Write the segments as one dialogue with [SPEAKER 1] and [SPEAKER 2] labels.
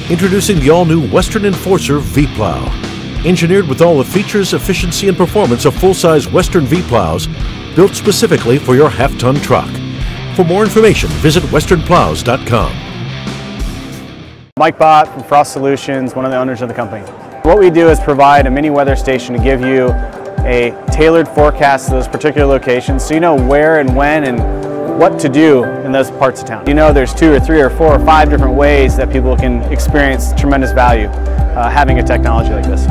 [SPEAKER 1] Introducing the all-new Western Enforcer V-Plow. Engineered with all the features, efficiency, and performance of full-size Western V-Plows, built specifically for your half-ton truck. For more information, visit westernplows.com.
[SPEAKER 2] Mike Bott from Frost Solutions, one of the owners of the company. What we do is provide a mini weather station to give you a tailored forecast to those particular locations so you know where and when and what to do in those parts of town. You know there's 2 or 3 or 4 or 5 different ways that people can experience tremendous value having a technology like this.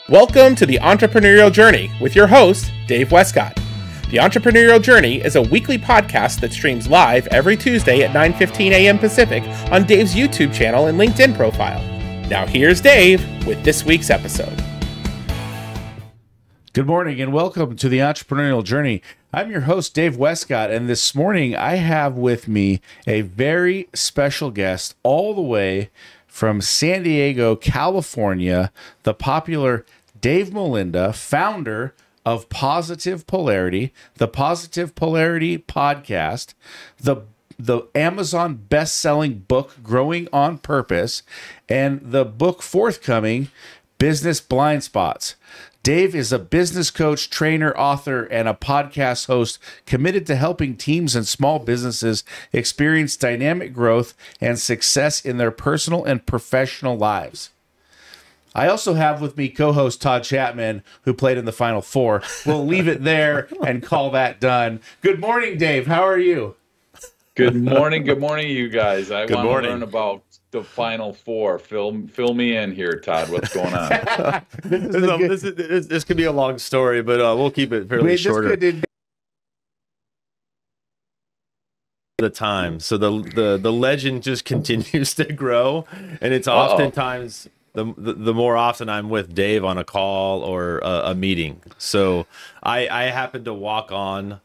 [SPEAKER 3] Welcome to the Entrepreneurial Journey with your host, Dave Westcott. The Entrepreneurial Journey is a weekly podcast that streams live every Tuesday at 9:15 a.m. Pacific on Dave's YouTube channel and LinkedIn profile. Now here's Dave with this week's episode.
[SPEAKER 4] Good morning and welcome to the Entrepreneurial Journey. I'm your host, Dave Westcott, and this morning I have with me a very special guest all the way from San Diego, California, the popular Dave Molenda, founder of Positive Polarity, the Positive Polarity podcast, the Amazon best-selling book, Growing on Purpose, and the book forthcoming, Business Blind Spots. Dave is a business coach, trainer, author, and a podcast host committed to helping teams and small businesses experience dynamic growth and success in their personal and professional lives. I also have with me co-host Todd Chapman, who played in the Final Four. We'll leave it there and call that done. Good morning, Dave. How are you?
[SPEAKER 5] Good morning, you guys. I want to learn about the Final Four. Fill me in here, Todd. What's going on?
[SPEAKER 6] This could be a long story, but we'll keep it fairly shorter. The time, so the legend just continues to grow, and it's oftentimes the more often I'm with Dave on a call or a meeting. So I happened to walk on.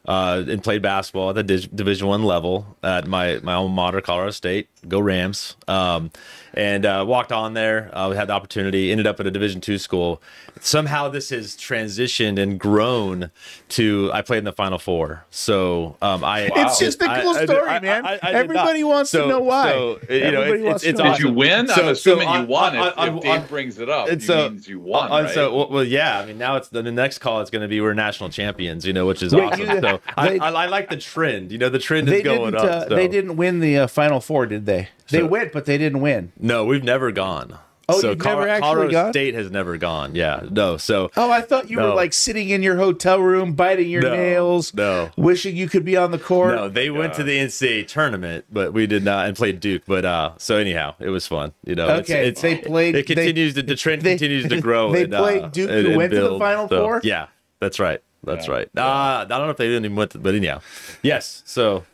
[SPEAKER 6] And played basketball at the Division I level at my alma mater, Colorado State. Go Rams! And walked on there. We had the opportunity. Ended up at a Division II school. Somehow this has transitioned and grown to I played in the Final Four. So
[SPEAKER 4] it's just a cool story, man. Everybody wants to know why.
[SPEAKER 5] So, did awesome. You win? I'm assuming you won. If Dave brings it up, it means you won, right?
[SPEAKER 6] So well, yeah. I mean, now it's the next call. It's going to be we're national champions. Which is awesome. So I like the trend. The trend is going up.
[SPEAKER 4] They didn't win the Final Four, did they? They went, but they didn't win.
[SPEAKER 6] No, we've never gone.
[SPEAKER 4] Oh, so you've never actually
[SPEAKER 6] Colorado
[SPEAKER 4] gone?
[SPEAKER 6] State has never gone. Yeah, no. So
[SPEAKER 4] I thought you were like sitting in your hotel room, biting your nails, wishing you could be on the court.
[SPEAKER 6] No, they went to the NCAA tournament, but we did not, and played Duke. But so anyhow, it was fun.
[SPEAKER 4] Okay, they played.
[SPEAKER 6] It continues. The trend continues to grow.
[SPEAKER 4] They played Duke, who went to the Final Four.
[SPEAKER 6] Yeah, that's right. That's right. I don't know if they even went, but anyhow, yes. So.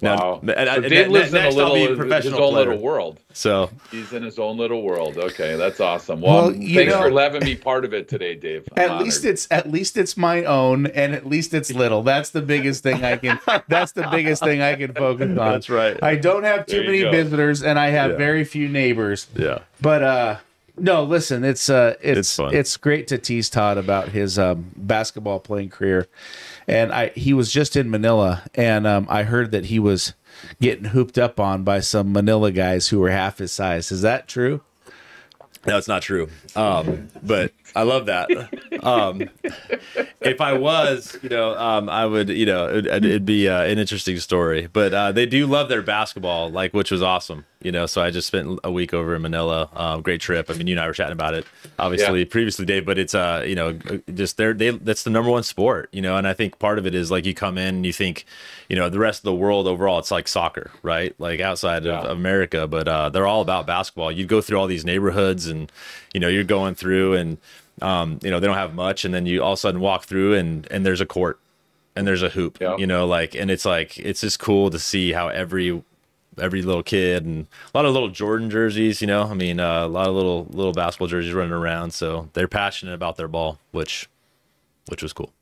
[SPEAKER 5] Wow. So Dave lives in his own little world.
[SPEAKER 6] So
[SPEAKER 5] he's in his own little world. Okay, that's awesome. Well thanks for letting me part of it today, Dave.
[SPEAKER 4] At least it's my own, and at least it's little. That's the biggest thing I can. That's the biggest thing I can focus on.
[SPEAKER 6] That's right.
[SPEAKER 4] I don't have too many visitors, and I have very few neighbors.
[SPEAKER 6] Yeah.
[SPEAKER 4] But no, listen, it's
[SPEAKER 6] fun.
[SPEAKER 4] It's great to tease Todd about his basketball playing career. And he was just in Manila, and I heard that he was getting hooped up on by some Manila guys who were half his size. Is that true?
[SPEAKER 6] No, it's not true. But I love that. If I was, I would, it'd be an interesting story. But they do love their basketball, which was awesome. So I just spent a week over in Manila. Great trip. I mean, you and I were chatting about it, obviously, previously, Dave. But it's, just that's the number one sport, and I think part of it is you come in and you think, the rest of the world overall, it's like soccer, right? Like outside of America, but they're all about basketball. You go through all these neighborhoods and, you're going through and, they don't have much. And then you all of a sudden walk through and there's a court and there's a hoop, and it's just cool to see how every little kid and a lot of little Jordan jerseys, a lot of little basketball jerseys running around. So they're passionate about their ball, which was cool.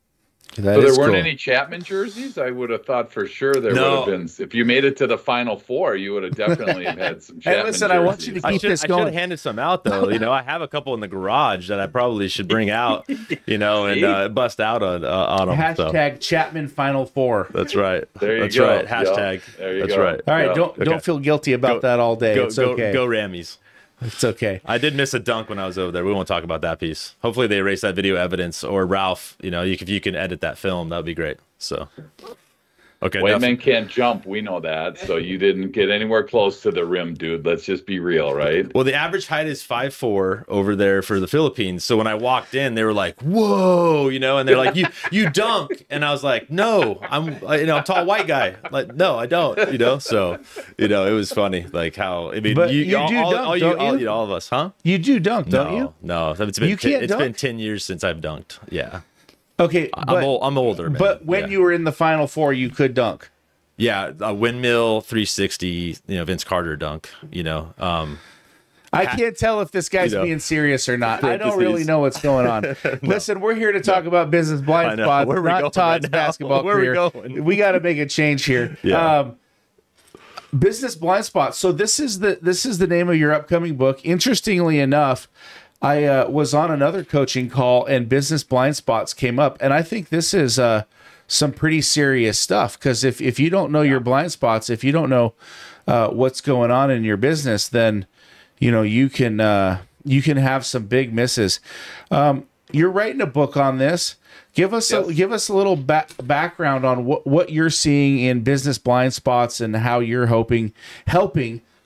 [SPEAKER 5] So there weren't any Chapman jerseys? I would have thought for sure there would have been. If you made it to the Final Four, you would have definitely had some Chapman jerseys.
[SPEAKER 4] I want you to keep this going.
[SPEAKER 6] I should have handed some out, though. I have a couple in the garage that I probably should bring out, and bust out on them.
[SPEAKER 4] Hashtag Chapman Final Four.
[SPEAKER 6] That's right.
[SPEAKER 5] There you
[SPEAKER 6] That's
[SPEAKER 5] go.
[SPEAKER 6] right. Hashtag.
[SPEAKER 5] There you
[SPEAKER 6] That's
[SPEAKER 5] go.
[SPEAKER 6] right.
[SPEAKER 4] All right, don't feel guilty about that all day. It's okay.
[SPEAKER 6] Go Rammies.
[SPEAKER 4] It's okay.
[SPEAKER 6] I did miss a dunk when I was over there. We won't talk about that piece. Hopefully they erase that video evidence, or Ralph, if you can edit that film, that would be great. So, okay.
[SPEAKER 5] White men can't jump. We know that. So you didn't get anywhere close to the rim, dude. Let's just be real, right?
[SPEAKER 6] Well, the average height is 5'4" over there for the Philippines. So when I walked in, they were like, "Whoa," and they're like, "You dunk," and I was like, "No, I'm tall white guy." Like, no, I don't. So it was funny, like how
[SPEAKER 4] But you do dunk, don't you?
[SPEAKER 6] All of us, huh?
[SPEAKER 4] You do dunk, don't you?
[SPEAKER 6] No, it's been 10 years since I've dunked. Yeah.
[SPEAKER 4] Okay,
[SPEAKER 6] I'm older, man.
[SPEAKER 4] But when you were in the Final Four, you could dunk.
[SPEAKER 6] Yeah, a windmill 360, Vince Carter dunk.
[SPEAKER 4] I can't tell if this guy's being serious or not. I don't really know what's going on. No. Listen, we're here to talk about business blind spots, not Todd's basketball career.
[SPEAKER 6] Where are we going?
[SPEAKER 4] We got to make a change here.
[SPEAKER 6] Yeah.
[SPEAKER 4] Business blind spots. So this is the name of your upcoming book. Interestingly enough, I was on another coaching call and business blind spots came up, and I think this is some pretty serious stuff, because if you don't know your blind spots, if you don't know what's going on in your business, then you can have some big misses. You're writing a book on this. Give us a little background on what you're seeing in business blind spots and how you're helping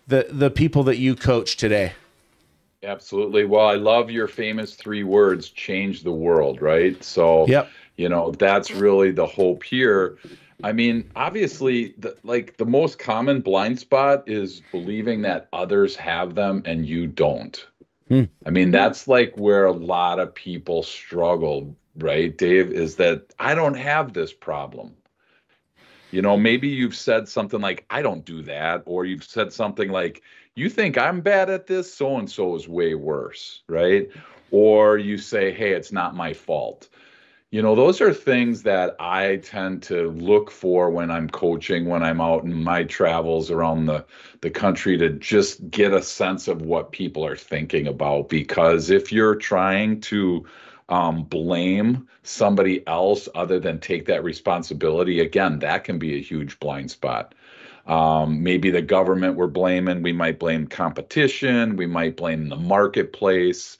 [SPEAKER 4] the people that you coach today.
[SPEAKER 5] Absolutely. Well, I love your famous 3 words: change the world, right? So, that's really the hope here. I mean, obviously, the most common blind spot is believing that others have them and you don't. I mean, that's like where a lot of people struggle, right, Dave, is that I don't have this problem. Maybe you've said something like, I don't do that, or you've said something like, you think I'm bad at this, so-and-so is way worse, right? Or you say, hey, it's not my fault. Those are things that I tend to look for when I'm coaching, when I'm out in my travels around the country, to just get a sense of what people are thinking about. Because if you're trying to blame somebody else other than take that responsibility, again, that can be a huge blind spot. Maybe the government we're blaming, we might blame competition, we might blame the marketplace.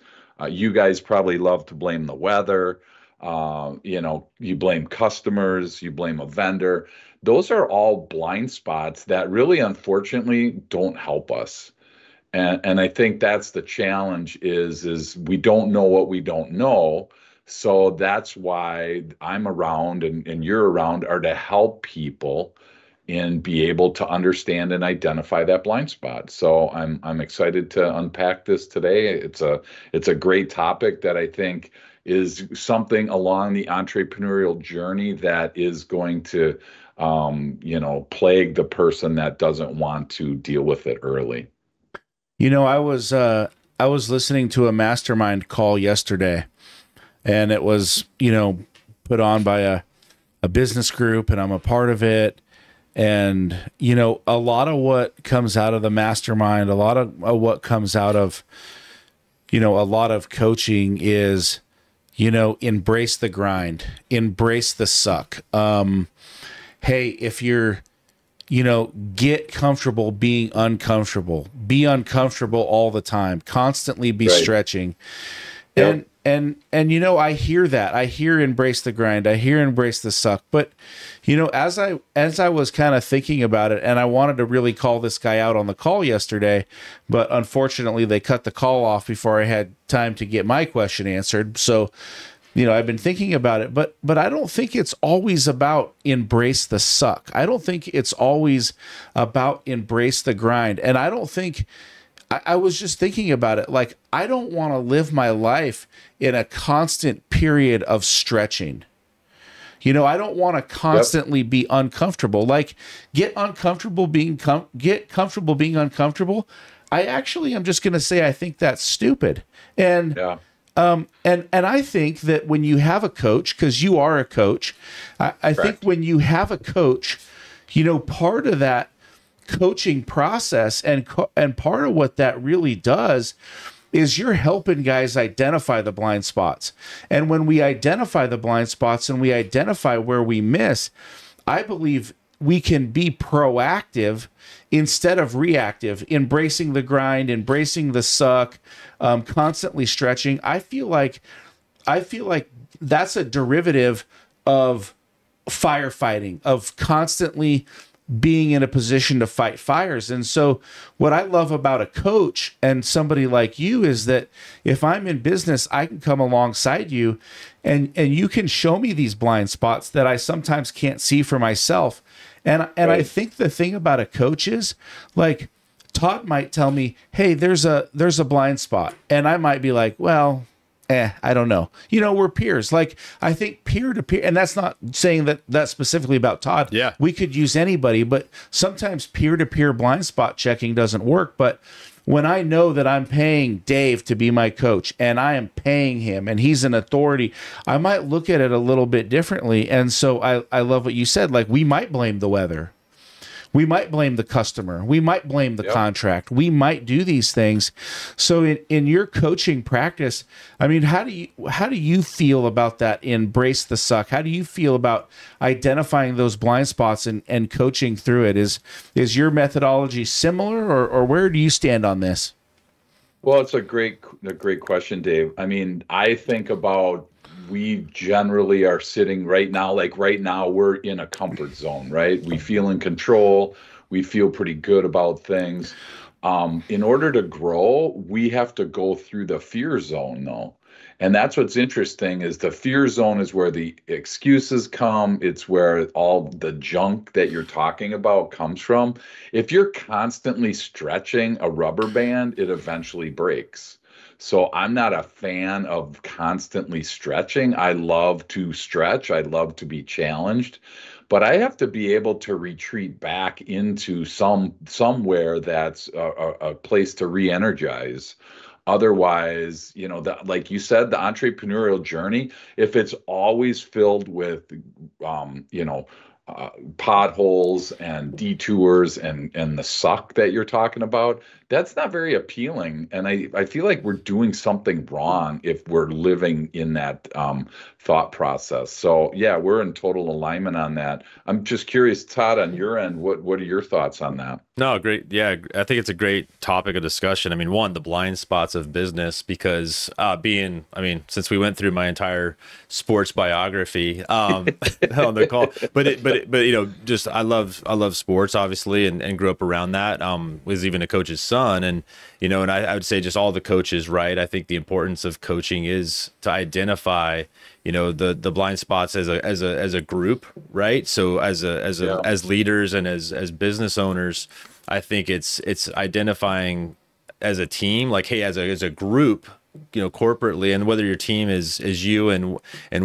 [SPEAKER 5] You guys probably love to blame the weather. You blame customers, you blame a vendor. Those are all blind spots that really, unfortunately, don't help us. And I think that's the challenge is we don't know what we don't know. So that's why I'm around and you're around, are to help people and be able to understand and identify that blind spot. So I'm excited to unpack this today. It's a great topic that I think is something along the entrepreneurial journey that is going to plague the person that doesn't want to deal with it early.
[SPEAKER 4] I was listening to a mastermind call yesterday, and it was put on by a business group, and I'm a part of it. And, a lot of what comes out of the mastermind, a lot of what comes out of, a lot of coaching is, embrace the grind, embrace the suck. Hey, if you're, get comfortable being uncomfortable, be uncomfortable all the time, constantly be stretching.
[SPEAKER 5] Yep.
[SPEAKER 4] And I hear that. I hear embrace the grind. I hear embrace the suck. But, as I was kind of thinking about it, and I wanted to really call this guy out on the call yesterday, but unfortunately they cut the call off before I had time to get my question answered. So, I've been thinking about it, but I don't think it's always about embrace the suck. I don't think it's always about embrace the grind. And I don't think, I was just thinking about it. Like, I don't want to live my life in a constant period of stretching. I don't want to constantly be uncomfortable. Like, get comfortable being uncomfortable. I actually am just going to say I think that's stupid. And And I think that when you have a coach, because you are a coach, I think when you have a coach, you know, part of that coaching process and part of what that really does is you're helping guys identify the blind spots. And when we identify the blind spots and we identify where we miss, I believe we can be proactive instead of reactive, embracing the grind, embracing the suck, constantly stretching. I feel like that's a derivative of firefighting, of constantly being in a position to fight fires. And so what I love about a coach and somebody like you is that if I'm in business, I can come alongside you and you can show me these blind spots that I sometimes can't see for myself. And I think the thing about a coach is, like, Todd might tell me, hey, there's a blind spot. And I might be like, well, I don't know. You know, we're peers. Like, I think peer to peer, and that's not saying that that's specifically about Todd.
[SPEAKER 6] Yeah.
[SPEAKER 4] We could use anybody, but sometimes peer to peer blind spot checking doesn't work. But when I know that I'm paying Dave to be my coach and I am paying him and he's an authority, I might look at it a little bit differently. And so I love what you said. Like, we might blame the weather. We might blame the customer. We might blame the contract. We might do these things. So in your coaching practice, I mean, how do you feel about that? Embrace the suck. How do you feel about identifying those blind spots and coaching through it? Is your methodology similar, or where do you stand on this?
[SPEAKER 5] Well, it's a great question, Dave. I mean, I think about, we generally are sitting right now, like right now, we're in a comfort zone, right? We feel in control. We feel pretty good about things. In order to grow, we have to go through the fear zone, though. And that's what's interesting, is the fear zone is where the excuses come. It's where all the junk that you're talking about comes from. If you're constantly stretching a rubber band, it eventually breaks. So I'm not a fan of constantly stretching. I love to stretch. I love to be challenged, but I have to be able to retreat back into somewhere that's a place to re-energize. Otherwise, you know, like you said, the entrepreneurial journey, if it's always filled with, potholes and detours and the suck that you're talking about, that's not very appealing. And I feel like we're doing something wrong if we're living in that thought process. So yeah, we're in total alignment on that. I'm just curious, Todd, on your end, what are your thoughts on that?
[SPEAKER 6] No, great. Yeah, I think it's a great topic of discussion. I mean, one, the blind spots of business, because since we went through my entire sports biography on the call, but you know, just I love sports, obviously, and grew up around that. Was even a coach's son, and you know, and I would say just all the coaches, right? I think the importance of coaching is to identify, you know, the blind spots as a group, right? So as leaders and as business owners, I think it's identifying as a team, like, hey, as a group, you know, corporately, and whether your team is you and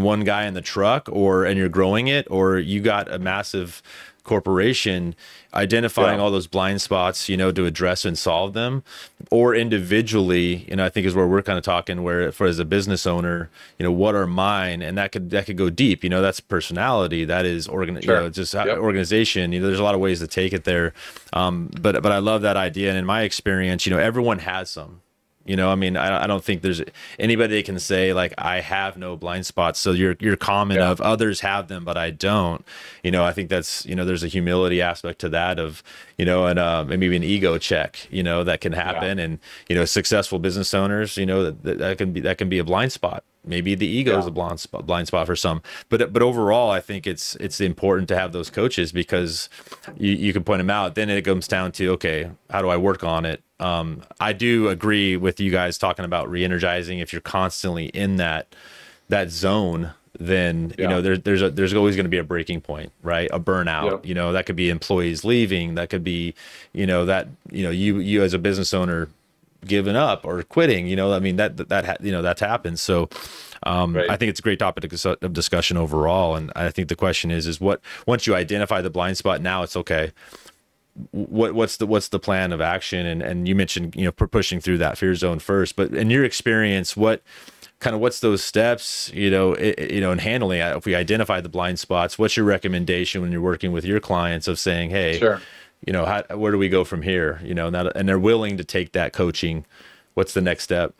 [SPEAKER 6] one guy in the truck, and you're growing it, or you got a massive corporation, identifying all those blind spots, you know, to address and solve them, or individually, you know, I think is where we're kind of talking, where for as a business owner, you know, what are mine, and that could go deep, you know, that's personality, that is organization, you know, there's a lot of ways to take it there. But I love that idea. And in my experience, you know, everyone has some. You know, I mean, I don't think there's anybody that can say, like, I have no blind spots. So your comment of others have them, but I don't, you know, I think that's, you know, there's a humility aspect to that of, you know, and maybe an ego check, you know, that can happen. And, you know, successful business owners, you know, that can be a blind spot. Maybe the ego is a blind spot for some, but overall, I think it's important to have those coaches, because you can point them out. Then it comes down to, okay, how do I work on it? I do agree with you guys talking about re-energizing. If you're constantly in that zone, then you know there's always going to be a breaking point, right? A burnout. You know, that could be employees leaving. That could be, you know, you as a business owner giving up or quitting, you know, I mean, that's happened. So I think it's a great topic of discussion overall. And I think the question is what, once you identify the blind spot, now it's okay, what's the plan of action? And you mentioned, you know, pushing through that fear zone first, but in your experience, what kind of what's those steps, in handling it. If we identify the blind spots, what's your recommendation when you're working with your clients of saying, hey,
[SPEAKER 5] Sure.
[SPEAKER 6] Where do we go from here? And they're willing to take that coaching. What's the next step?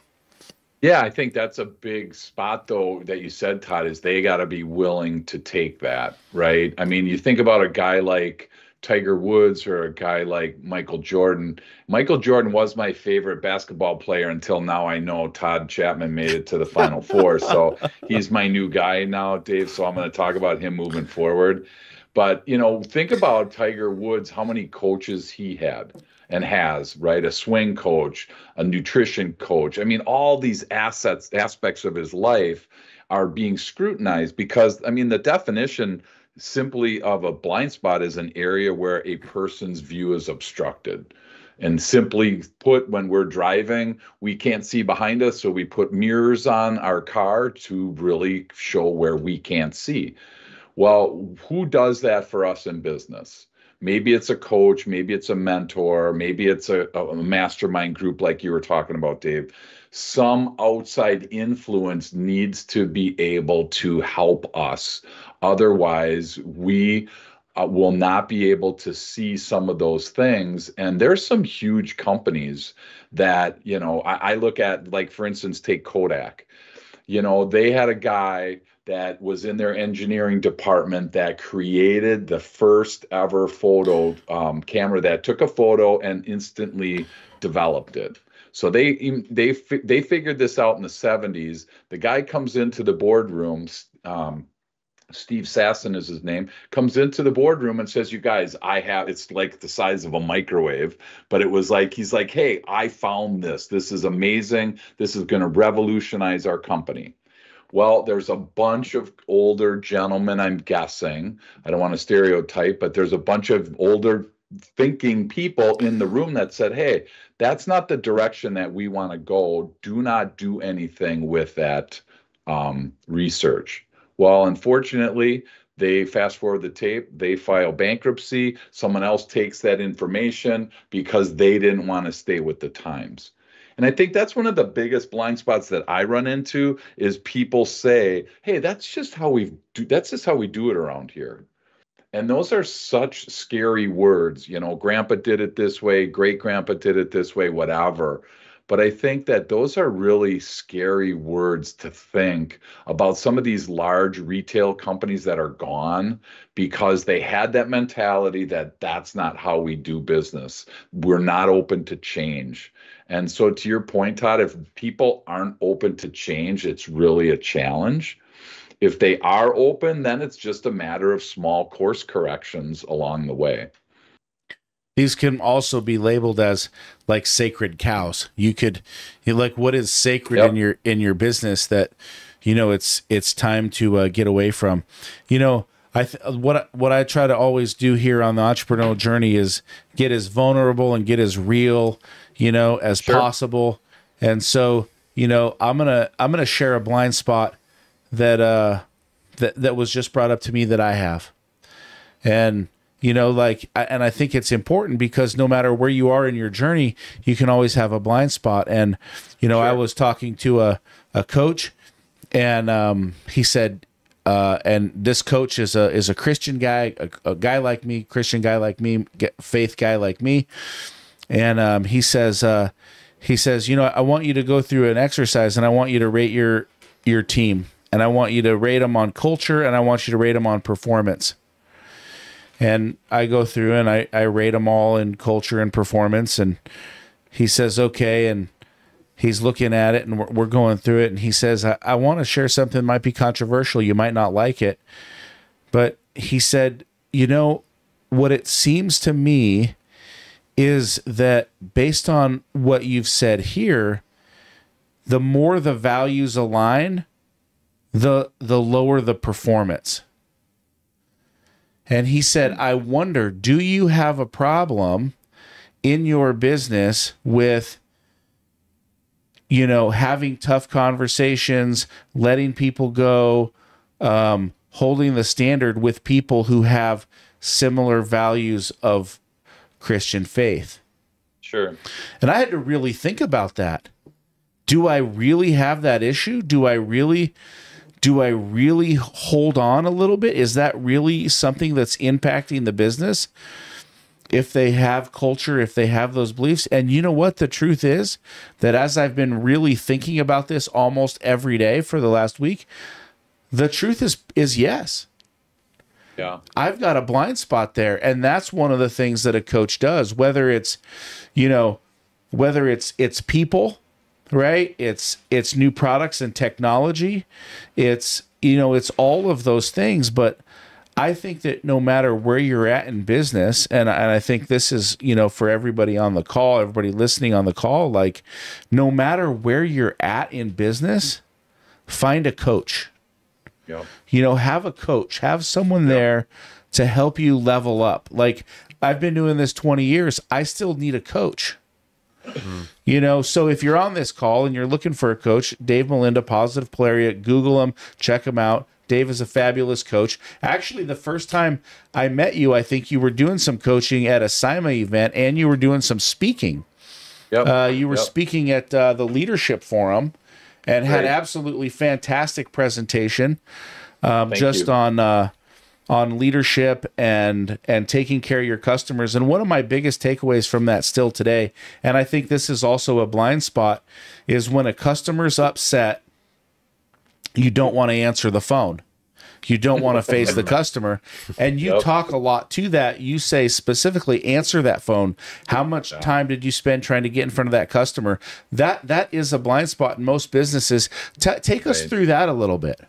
[SPEAKER 5] Yeah, I think that's a big spot, though, that you said, Todd, is they got to be willing to take that, right? I mean, you think about a guy like Tiger Woods or a guy like Michael Jordan. Michael Jordan was my favorite basketball player until now I know Todd Chapman made it to the Final Four. So he's my new guy now, Dave. So I'm going to talk about him moving forward. But, think about Tiger Woods, how many coaches he had and has, right? A swing coach, a nutrition coach. I mean, all these aspects of his life are being scrutinized because, the definition simply of a blind spot is an area where a person's view is obstructed. And simply put, when we're driving, we can't see behind us, so we put mirrors on our car to really show where we can't see. Well, who does that for us in business? Maybe it's a coach, maybe it's a mentor, maybe it's a mastermind group like you were talking about, Dave. Some outside influence needs to be able to help us. Otherwise, we will not be able to see some of those things. And there's some huge companies that, I look at, like, for instance, take Kodak. They had a guy that was in their engineering department that created the first ever photo camera that took a photo and instantly developed it. So they figured this out in the 70s. The guy comes into the boardroom, Steve Sasson is his name, comes into the boardroom and says, you guys, it's like the size of a microwave, but it was like, he's like, hey, I found this. This is amazing. This is going to revolutionize our company. Well, there's a bunch of older gentlemen, I'm guessing. I don't want to stereotype, but there's a bunch of older thinking people in the room that said, hey, that's not the direction that we want to go. Do not do anything with that research. Well, unfortunately, they fast forward the tape, they file bankruptcy. Someone else takes that information because they didn't want to stay with the times. And I think that's one of the biggest blind spots that I run into is people say, hey, that's just how we do it around here. And those are such scary words. Grandpa did it this way, great grandpa did it this way, whatever. But I think that those are really scary words to think about some of these large retail companies that are gone because they had that mentality that that's not how we do business. We're not open to change. And so to your point, Todd, if people aren't open to change, it's really a challenge. If they are open, then it's just a matter of small course corrections along the way.
[SPEAKER 4] These can also be labeled as like sacred cows. What is sacred in your business that, it's time to get away from. What I try to always do here on the entrepreneurial journey is get as vulnerable and get as real, as possible. And so, I'm gonna share a blind spot that was just brought up to me that I have, and. And I think it's important because no matter where you are in your journey, you can always have a blind spot. And, I was talking to a coach and he said, and this coach is a Christian guy, a guy like me, Christian guy like me, faith guy like me. And he says, I want you to go through an exercise and I want you to rate your team and I want you to rate them on culture and I want you to rate them on performance. And I go through and I rate them all in culture and performance. And he says, okay. And he's looking at it and we're going through it. And he says, I want to share something that might be controversial. You might not like it. But he said, what it seems to me is that based on what you've said here, the more the values align, the lower the performance. And he said, I wonder, do you have a problem in your business with, having tough conversations, letting people go, holding the standard with people who have similar values of Christian faith?
[SPEAKER 5] Sure.
[SPEAKER 4] And I had to really think about that do I really have that issue? Do I really hold on a little bit? Is that really something that's impacting the business? If they have culture, if they have those beliefs. And you know what? The truth is that as I've been really thinking about this almost every day for the last week, the truth is yes.
[SPEAKER 5] Yeah.
[SPEAKER 4] I've got a blind spot there. And that's one of the things that a coach does, whether it's, it's people, right? It's new products and technology. It's all of those things. But I think that no matter where you're at in business, and I think this is, for everybody on the call, everybody listening on the call, like no matter where you're at in business, find a coach.
[SPEAKER 5] Yep.
[SPEAKER 4] Have a coach, have someone there to help you level up. Like I've been doing this 20 years. I still need a coach. So if you're on this call and you're looking for a coach, Dave Molenda, Positive Polaria, Google him, check him out. Dave is a fabulous coach. Actually, the first time I met you, I think you were doing some coaching at a SIMA event and you were doing some speaking.
[SPEAKER 5] Yep.
[SPEAKER 4] You were speaking at the Leadership Forum and had absolutely fantastic presentation on leadership and taking care of your customers. And one of my biggest takeaways from that still today, and I think this is also a blind spot, is when a customer's upset, you don't want to answer the phone. You don't want to face the customer. And you talk a lot to that. You say specifically, answer that phone. How much time did you spend trying to get in front of that customer? That is a blind spot in most businesses. Take us through that a little bit.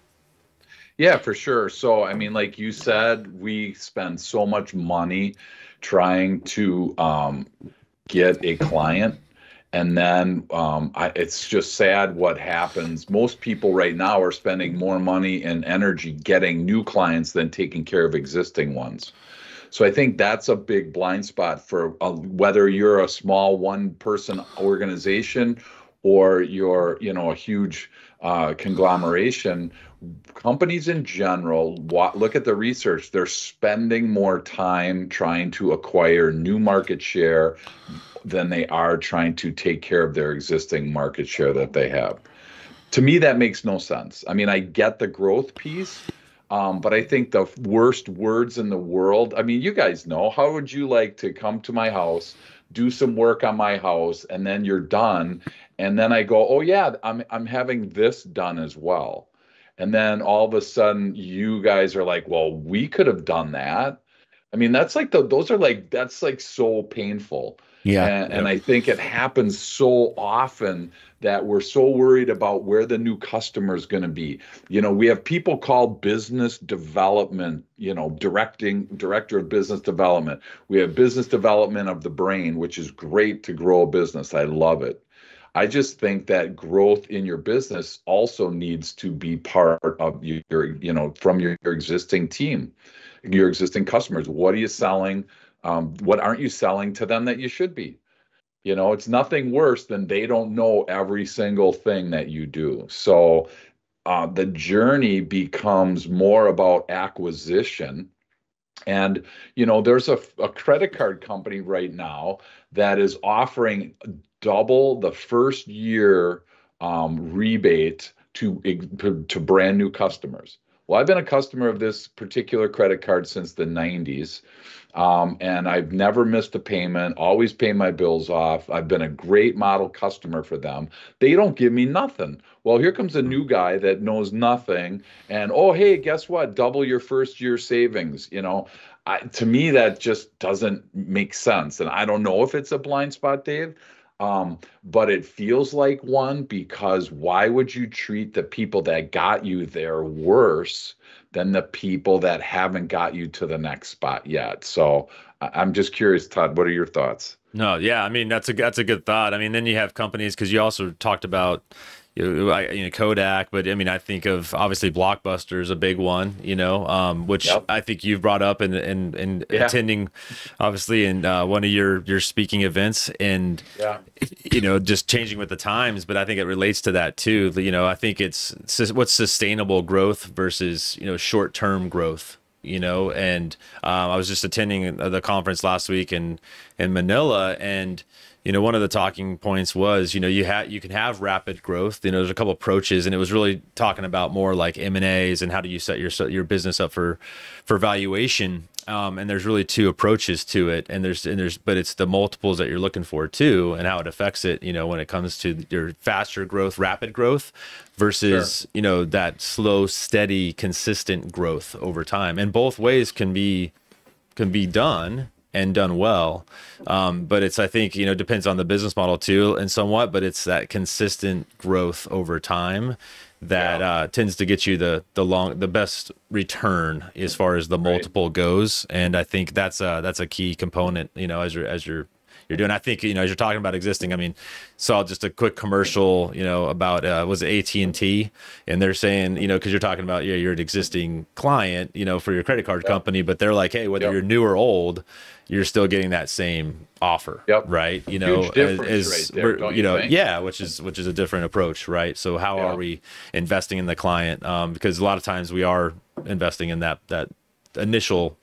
[SPEAKER 5] Yeah, for sure. So, I mean, like you said, we spend so much money trying to get a client. And then it's just sad what happens. Most people right now are spending more money and energy getting new clients than taking care of existing ones. So I think that's a big blind spot for whether you're a small one-person organization or you're, a huge conglomeration. Companies in general, look at the research. They're spending more time trying to acquire new market share than they are trying to take care of their existing market share that they have. To me, that makes no sense. I mean, I get the growth piece, but I think the worst words in the world, I mean, you guys know, how would you like to come to my house, do some work on my house, and then you're done, and then I go, oh yeah, I'm having this done as well. And then all of a sudden you guys are like, well, we could have done that. I mean, that's like that's like so painful.
[SPEAKER 4] Yeah.
[SPEAKER 5] And I think it happens so often that we're so worried about where the new customer is going to be. We have people called business development, director of business development. We have business development of the brain, which is great to grow a business. I love it. I just think that growth in your business also needs to be part of from your existing team, your existing customers. What are you selling? What aren't you selling to them that you should be? It's nothing worse than they don't know every single thing that you do. So the journey becomes more about acquisition. And, there's a credit card company right now that is offering double the first year rebate to brand new customers. Well, I've been a customer of this particular credit card since the 90s. And I've never missed a payment, always pay my bills off. I've been a great model customer for them. They don't give me nothing. Well, here comes a new guy that knows nothing. And, oh, hey, guess what? Double your first year savings. To me, that just doesn't make sense. And I don't know if it's a blind spot, Dave. But it feels like one, because why would you treat the people that got you there worse than the people that haven't got you to the next spot yet? So I'm just curious, Todd, what are your thoughts?
[SPEAKER 6] No, yeah, I mean, that's a good thought. I mean, then you have companies, because you also talked about Kodak, but I mean, I think of obviously Blockbuster is a big one, which I think you've brought up in attending, obviously, in one of your speaking events, and just changing with the times. But I think it relates to that too. I think it's what's sustainable growth versus short-term growth. And I was just attending the conference last week in Manila, and one of the talking points was, you can have rapid growth. There's a couple approaches, and it was really talking about more like M&As and how do you set your business up for valuation. And there's really two approaches to it, but it's the multiples that you're looking for too, and how it affects it. When it comes to your faster growth, rapid growth, versus that slow, steady, consistent growth over time. And both ways can be done and done well. But I think, depends on the business model too, and somewhat, but it's that consistent growth over time that tends to get you the best return as far as the multiple goes. And I think that's a key component, as you're doing. I think, as you're talking about existing, I mean, saw just a quick commercial, about, was it AT&T? And they're saying, because you're talking about, you're an existing client, for your credit card company, but they're like, hey, whether you're new or old, you're still getting that same offer, right?
[SPEAKER 5] Huge difference right there, don't you think?
[SPEAKER 6] Yeah, which is a different approach, right? So how are we investing in the client? Because a lot of times we are investing in that initial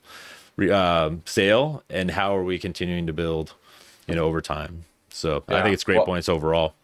[SPEAKER 6] sale, and how are we continuing to build, over time? So I think it's great points overall.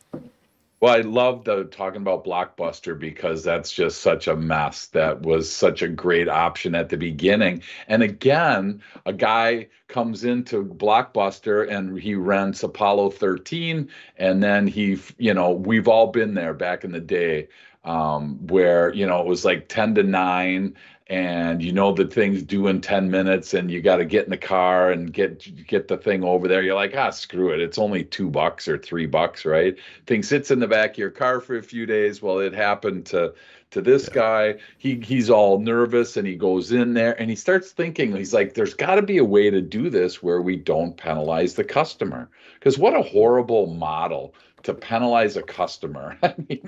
[SPEAKER 5] Well, I love talking about Blockbuster, because that's just such a mess. That was such a great option at the beginning. And again, a guy comes into Blockbuster and he rents Apollo 13, and then we've all been there back in the day, where it was like 10 to 9. And the thing's due in 10 minutes, and you got to get in the car and get the thing over there. You're like, screw it. It's only $2 or $3, right? Thing sits in the back of your car for a few days. Well, it happened to this guy. He's all nervous, and he goes in there and he starts thinking, he's like, there's got to be a way to do this where we don't penalize the customer. Because what a horrible model to penalize a customer. I mean,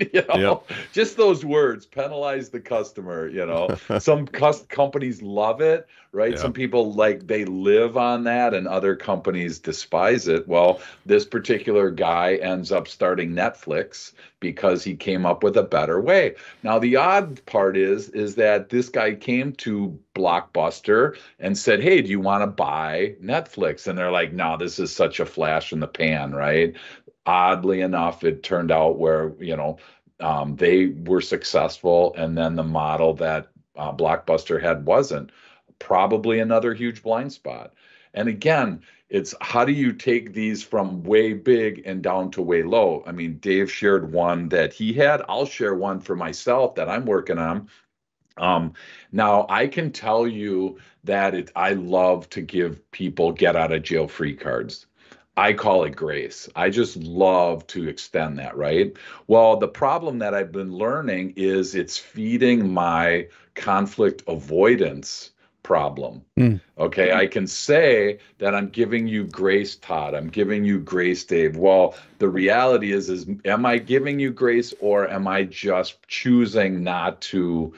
[SPEAKER 5] just those words, penalize the customer, some companies love it, right? Yeah. Some people they live on that, and other companies despise it. Well, this particular guy ends up starting Netflix because he came up with a better way. Now, the odd part is that this guy came to Blockbuster and said, hey, do you want to buy Netflix? And they're like, no, this is such a flash in the pan, right? Oddly enough, it turned out where, they were successful, and then the model that Blockbuster had wasn't. Probably another huge blind spot. And again, it's how do you take these from way big and down to way low? I mean, Dave shared one that he had. I'll share one for myself that I'm working on. Now, I can tell you that I love to give people get out of jail free cards. I call it grace. I just love to extend that, right? Well, the problem that I've been learning is it's feeding my conflict avoidance problem. Okay, I can say that I'm giving you grace, Todd. I'm giving you grace, Dave. Well, the reality is am I giving you grace, or am I just choosing not to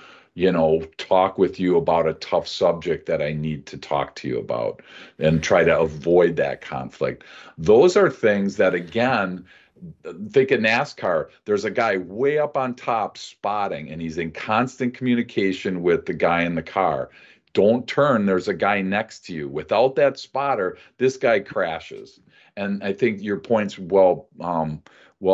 [SPEAKER 5] talk with you about a tough subject that I need to talk to you about, and try to avoid that conflict? Those are things that, again, think of NASCAR. There's a guy way up on top spotting, and he's in constant communication with the guy in the car. Don't turn. There's a guy next to you. Without that spotter, this guy crashes. And I think your point's well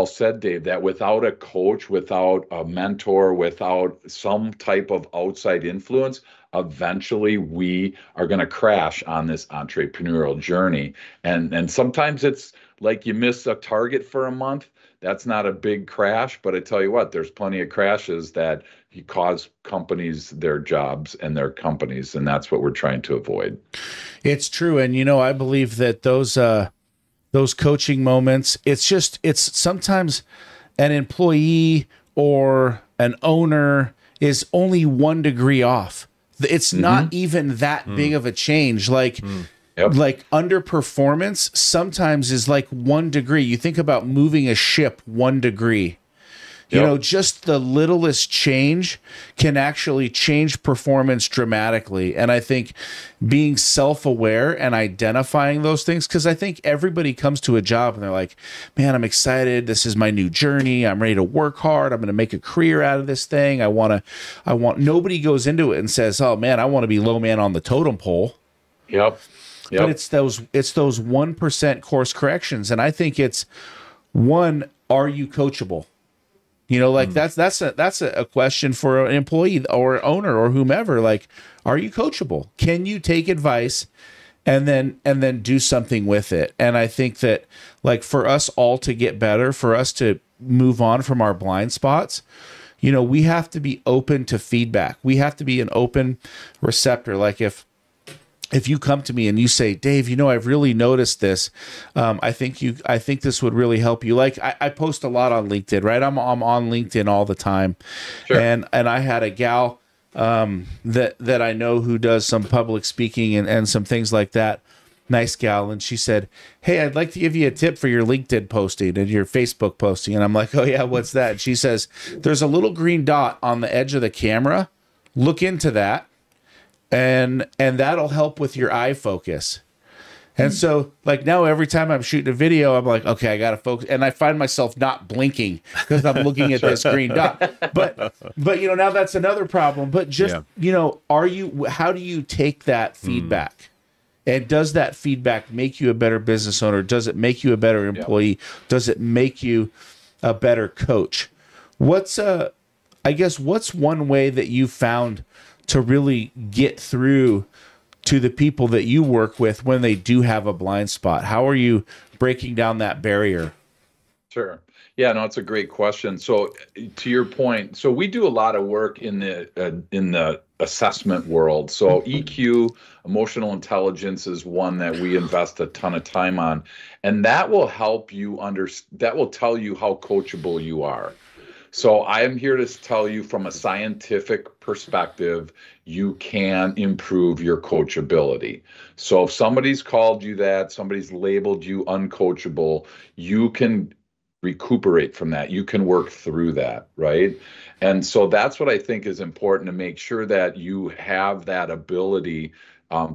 [SPEAKER 5] said, Dave, that without a coach, without a mentor, without some type of outside influence, eventually we are going to crash on this entrepreneurial journey. And sometimes it's like you miss a target for a month. That's not a big crash, but I tell you what, there's plenty of crashes that cause companies their jobs and their companies, and that's what we're trying to avoid.
[SPEAKER 4] It's true. And, I believe that those coaching moments, it's sometimes an employee or an owner is only 1 degree off. It's not even that big of a change. Like underperformance sometimes is like 1 degree. You think about moving a ship 1 degree. Just the littlest change can actually change performance dramatically. And I think being self-aware and identifying those things, because I think everybody comes to a job and they're like, man, I'm excited. This is my new journey. I'm ready to work hard. I'm going to make a career out of this thing. Nobody goes into it and says, oh man, I want to be low man on the totem pole.
[SPEAKER 5] Yep.
[SPEAKER 4] but it's those 1% course corrections. And I think it's one, are you coachable? You know, like that's a question for an employee or owner or whomever. Like, are you coachable? Can you take advice and then do something with it? And I think that, like, for us all to get better, for us to move on from our blind spots, you know, we have to be open to feedback. We have to be an open receptor. Like, if you come to me and you say, Dave, you know, I've really noticed this. I think this would really help you. Like, I post a lot on LinkedIn, right? I'm on LinkedIn all the time. Sure. And I had a gal that I know who does some public speaking and some things like that. Nice gal. And she said, hey, I'd like to give you a tip for your LinkedIn posting and your Facebook posting. And I'm like, oh yeah, what's that? And she says, there's a little green dot on the edge of the camera. Look into that. And that'll help with your eye focus. And so, like, now every time I'm shooting a video, I'm like, okay, I got to focus. And I find myself not blinking because I'm looking at this green dot. But, you know, now that's another problem. But just, you know, how do you take that feedback? And does that feedback make you a better business owner? Does it make you a better employee? Does it make you a better coach? What's one way that you found to really get through to the people that you work with when they do have a blind spot? How are you breaking down that barrier?
[SPEAKER 5] Sure. Yeah, no, it's a great question. So to your point, so we do a lot of work in the assessment world. So EQ, emotional intelligence, is one that we invest a ton of time on, and that will help you that will tell you how coachable you are. So I am here to tell you, from a scientific perspective, you can improve your coachability. So if somebody's called you that, somebody's labeled you uncoachable, you can recuperate from that. You can work through that, right? And so that's what I think is important, to make sure that you have that ability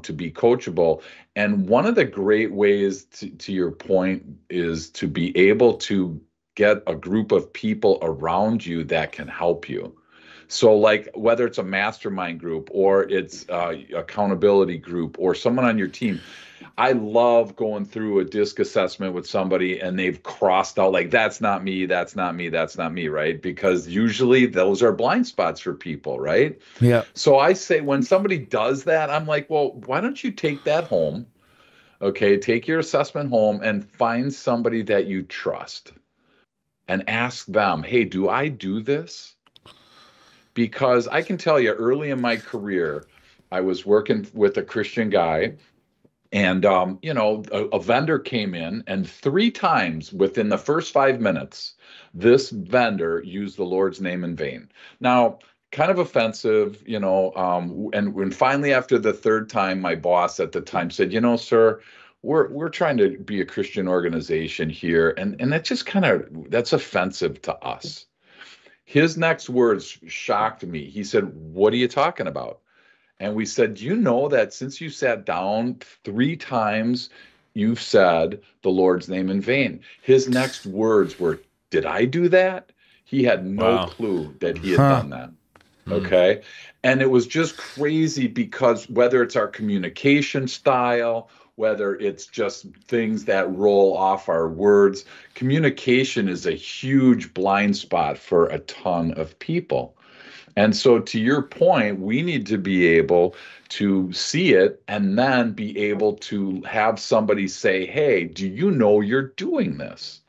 [SPEAKER 5] to be coachable. And one of the great ways, to your point, is to be able to get a group of people around you that can help you. So, like, whether it's a mastermind group or it's accountability group or someone on your team, I love going through a DISC assessment with somebody and they've crossed out, like, that's not me, that's not me, that's not me, right? Because usually those are blind spots for people, right? Yeah. So I say, when somebody does that, I'm like, well, why don't you take that home? Okay, take your assessment home and find somebody that you trust and ask them, hey, do I do this? Because I can tell you, early in my career, I was working with a Christian guy, and you know, a vendor came in, and 3 times within the first 5 minutes, this vendor used the Lord's name in vain. Now, kind of offensive, you know, and when finally, after the 3rd time, my boss at the time said, you know, sir, we're trying to be a Christian organization here, and that's just that's offensive to us. His next words shocked me. He said, what are you talking about? And we said, do you know that since you sat down 3 times, you've said the Lord's name in vain? His next words were, did I do that? He had no clue that he had done that. Okay. And it was just crazy, because whether it's our communication style, whether it's just things that roll off our words, communication is a huge blind spot for a ton of people. And so, to your point, we need to be able to see it and then be able to have somebody say, hey, do you know you're doing this?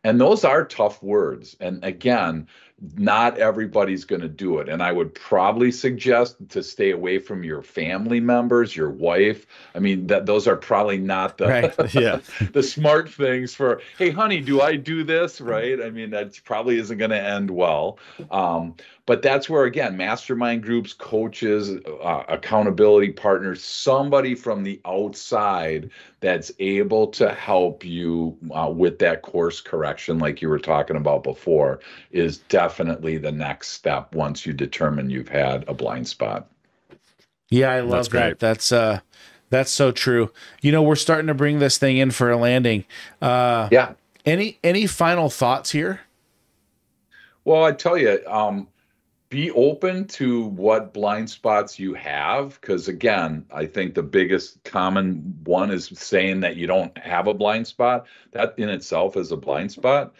[SPEAKER 5] And those are tough words. And again, not everybody's going to do it. And I would probably suggest to stay away from your family members, your wife. I mean, those are probably not the the smart things for, hey, honey, do I do this? Right? I mean, that probably isn't going to end well. But that's where, again, mastermind groups, coaches, accountability partners, somebody from the outside that's able to help you with that course correction, like you were talking about before, is definitely the next step once you determine you've had a blind spot.
[SPEAKER 4] Yeah, I love that. That's so true. You know, we're starting to bring this thing in for a landing. Any final thoughts here?
[SPEAKER 5] Well, I tell you, be open to what blind spots you have, because again, I think the biggest common one is saying that you don't have a blind spot. That in itself is a blind spot.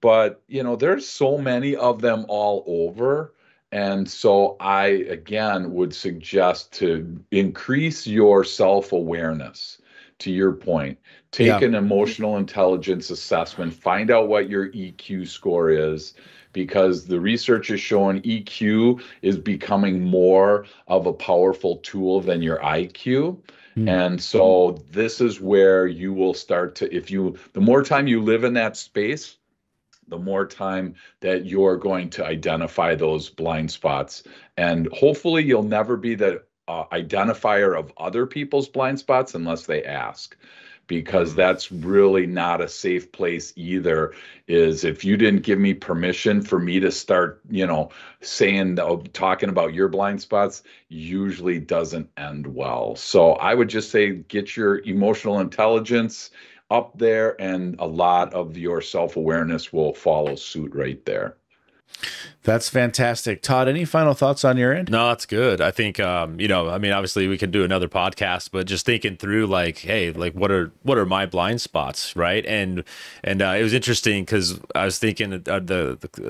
[SPEAKER 5] But, there's so many of them all over. And so I, again, would suggest to increase your self-awareness. To your point, take an emotional intelligence assessment, find out what your EQ score is, because the research is showing EQ is becoming more of a powerful tool than your IQ. And so this is where you will start to, the more time you live in that space, the more time that you're going to identify those blind spots. And hopefully you'll never be the identifier of other people's blind spots unless they ask, because that's really not a safe place either. Is if you didn't give me permission for me to start, talking about your blind spots, usually doesn't end well. So I would just say, get your emotional intelligence up there, and a lot of your self-awareness will follow suit right there.
[SPEAKER 4] That's fantastic. Todd, any final thoughts on your end?
[SPEAKER 6] No, that's good. I think, obviously we could do another podcast, but just thinking through hey, what are my blind spots, right? And it was interesting because I was thinking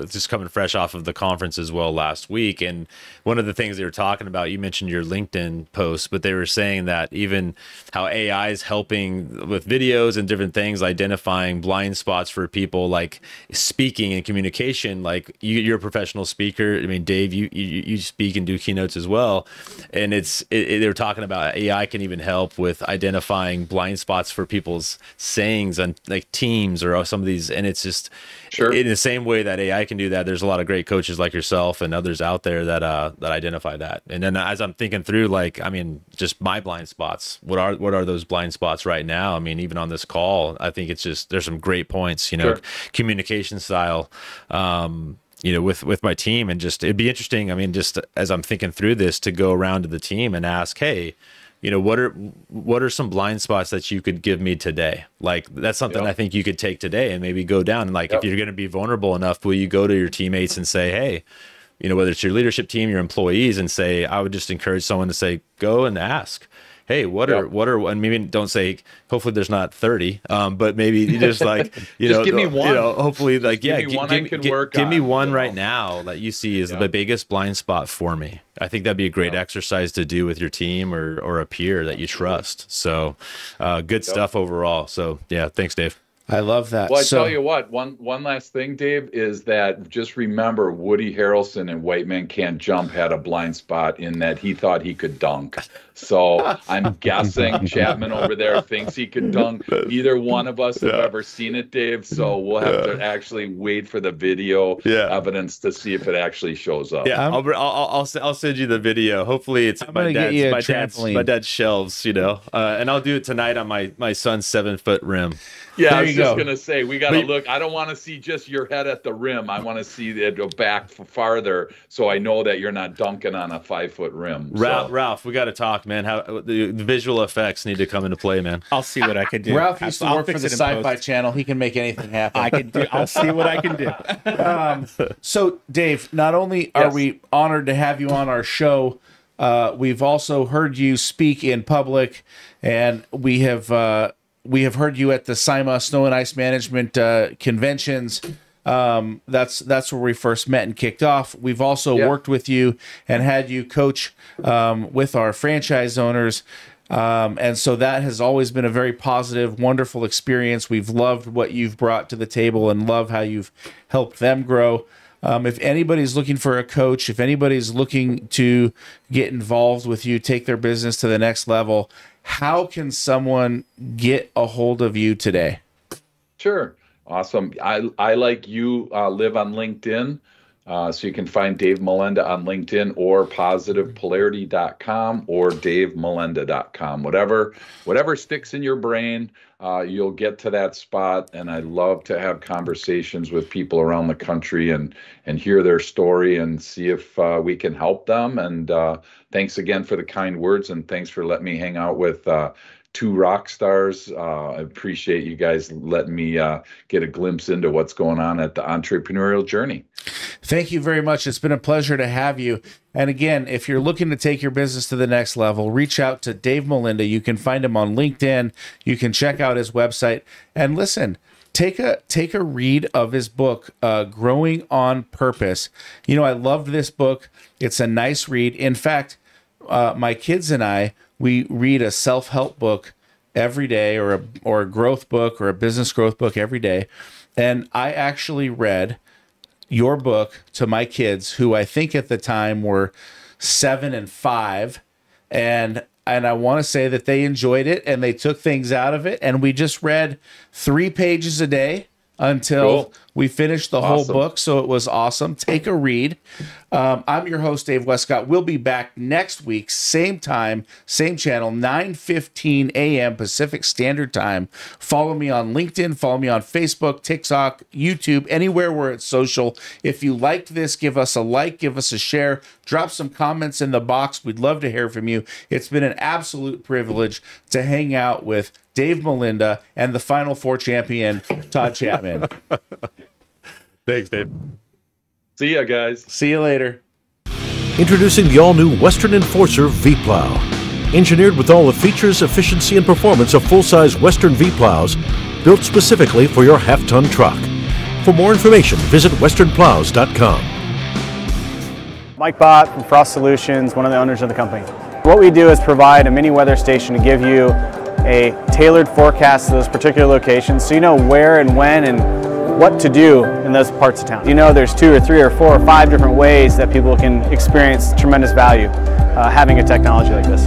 [SPEAKER 6] just coming fresh off of the conference as well last week. And one of the things they were talking about, you mentioned your LinkedIn post, but they were saying that even how AI is helping with videos and different things, identifying blind spots for people, like speaking and communication. Like you're a professional speaker. I mean, Dave, you speak and do keynotes as well, and they were talking about AI can even help with identifying blind spots for people's sayings on like Teams or some of these. And it's just in the same way that AI can do that. There's a lot of great coaches like yourself and others out there that identify that. And then as I'm thinking through, just my blind spots, what are those blind spots right now? I mean, even on this call, I think it's just there's some great points. Communication style. With my team, and just it'd be interesting. I mean, just as I'm thinking through this, to go around to the team and ask, hey, what are some blind spots that you could give me today? Like that's something I think you could take today and maybe go down. And if you're going to be vulnerable enough, will you go to your teammates and say, hey, whether it's your leadership team, your employees, and say, I would just encourage someone to say, go and ask. Hey, what are, and maybe don't say, hopefully there's not 30, but maybe you just
[SPEAKER 5] just give me one.
[SPEAKER 6] Hopefully
[SPEAKER 5] give
[SPEAKER 6] me one right now that you see is the biggest blind spot for me. I think that'd be a great exercise to do with your team or a peer that you trust. So good stuff overall. So thanks, Dave.
[SPEAKER 4] I love that.
[SPEAKER 5] Well, I tell you what, one last thing, Dave, is that just remember Woody Harrelson in White Man Can't Jump had a blind spot in that he thought he could dunk. So I'm guessing Chapman over there thinks he could dunk. Neither one of us have ever seen it, Dave. So we'll have to actually wait for the video evidence to see if it actually shows up.
[SPEAKER 6] Yeah, I'll send you the video. Hopefully it's my dad's shelves, and I'll do it tonight on my son's 7-foot rim.
[SPEAKER 5] Yeah, I was just going to say, we got to look. I don't want to see just your head at the rim. I want to see it go back farther so I know that you're not dunking on a 5-foot rim.
[SPEAKER 6] Ralph, we got to talk, man. How the visual effects need to come into play, man.
[SPEAKER 3] I'll see what I can do.
[SPEAKER 4] Ralph used to work for the Sci-Fi Channel. He can make anything happen.
[SPEAKER 3] I'll see what I can do.
[SPEAKER 4] So, Dave, not only are we honored to have you on our show, we've also heard you speak in public, and we have heard you at the SIMA Snow and Ice Management conventions. That's where we first met and kicked off. We've also worked with you and had you coach with our franchise owners. And so that has always been a very positive, wonderful experience. We've loved what you've brought to the table and love how you've helped them grow. If anybody's looking for a coach, if anybody's looking to get involved with you, take their business to the next level, how can someone get a hold of you today?
[SPEAKER 5] Sure. Awesome. I like you, live on LinkedIn. So you can find Dave Molenda on LinkedIn or positivepolarity.com or davemolenda.com. Whatever sticks in your brain, you'll get to that spot. And I love to have conversations with people around the country and hear their story and see if we can help them. And thanks again for the kind words, and thanks for letting me hang out with two rock stars. I appreciate you guys letting me get a glimpse into what's going on at the entrepreneurial journey.
[SPEAKER 4] Thank you very much. It's been a pleasure to have you. And again, if you're looking to take your business to the next level, reach out to Dave Molenda. You can find him on LinkedIn. You can check out his website. And listen, take a read of his book, Growing on Purpose. You know, I loved this book. It's a nice read. In fact, my kids and I, we read a self-help book every day, or a growth book or a business growth book every day. And I actually read your book to my kids, who I think at the time were 7 and 5. And I want to say that they enjoyed it and they took things out of it. And we just read 3 pages a day until we finished the whole book. So it was awesome. Take a read. I'm your host, Dave Westcott. We'll be back next week, same time, same channel, 9:15 a.m. Pacific Standard Time. Follow me on LinkedIn. Follow me on Facebook, TikTok, YouTube, anywhere where it's social. If you liked this, give us a like, give us a share, drop some comments in the box. We'd love to hear from you. It's been an absolute privilege to hang out with Dave Molenda and the Final Four champion, Todd Chapman.
[SPEAKER 6] Thanks, Dave.
[SPEAKER 5] See ya, guys.
[SPEAKER 4] See you later.
[SPEAKER 1] Introducing the all-new Western Enforcer V-Plow. Engineered with all the features, efficiency, and performance of full-size Western V-Plows, built specifically for your half-ton truck. For more information, visit westernplows.com.
[SPEAKER 2] Mike Bott from Frost Solutions, one of the owners of the company. What we do is provide a mini weather station to give you a tailored forecast to those particular locations, so you know where and when and what to do in those parts of town. You know, there's 2 or 3 or 4 or 5 different ways that people can experience tremendous value having a technology like this.